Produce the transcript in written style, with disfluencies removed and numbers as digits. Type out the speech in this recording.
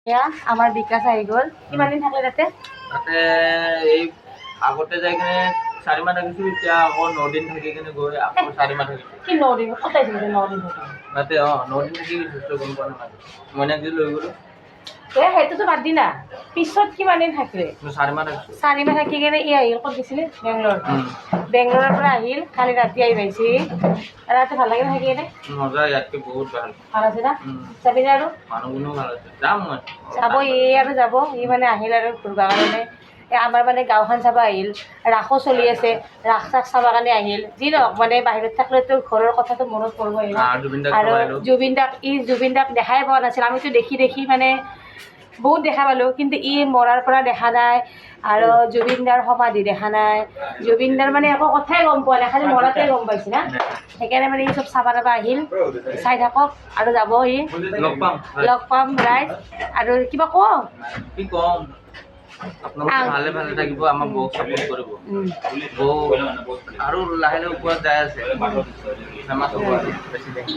এয়া আমাৰ বিকাশ আহি গ'ল। কিমান দিন থাকলে তাতে? তাতে এই আগতে যাই কিনে 4 মাহ থাকিছো, এতিয়া আকৌ 9 দিন থাকি কিনে গৈ আকৌ 4 মাহ থাকিছো। কি 9 দিন? ক'ত আহিছিল 9 দিন থাকি? তাতে 9 দিন থাকি গৈছো, গম পোৱা নাই। মইনাক যে লৈ গ'লো। সেইটোতো বাদ দি না, পিছত কিমান দিন থাকিলে? 4 মাহ থাকিছো। 4 মাহ থাকি কেনে ই আহিল, ক'ত গৈছিলে? বেংগলৰ। বেংগলৰ পৰা আহিল, কালি ৰাতি আহি পাইছে। ৰাতি ভাল লাগে থাকি কেনে? মজা, ইয়াতকে বহুত ভাল। ভাল আছে না? যাবি না আৰু? মানুহজনো ভাল আছে, যাম মই। যাব আৰু যাব, ই মানে আহিল আৰু ঘূৰিবৰ কাৰণে। আমাৰ মানে গাঁওখন চাব আহিল, ৰাসো চলি আছে, ৰাস চাস চাবৰ কাৰণে আহিল। যি নহওক মানে বাহিৰত থাকিলেতো ঘৰৰ কথাটো মনত পৰিবই না। আৰু জুবিন দাক দেখাই পোৱা নাছিল, আমিতো দেখি মানে বহুত দেখা পালোঁ, কিন্তু ই মৰাৰ পৰা দেখা নাই। আৰু জুবিন দাৰ সমাধি দেখা নাই, জুবিন দাৰ মানে একো কথাই গম পোৱা নাই, খালি মৰাতে গম পাইছে না। সেইকাৰণে মানে ই চব চাব আহিল, চাই থাকক আৰু যাব। ই লগ পাম ৰাইজ। আৰু কিবা কওঁ কি কম, আপোনালোকে ভালে ভালে থাকিব, আমাৰ বৌক সাপোৰ্ট কৰিব। বৌ আৰু লাহে লাহে ওপৰত যাই আছে, ফেমাছ হ'ব আৰু বেছি দিন।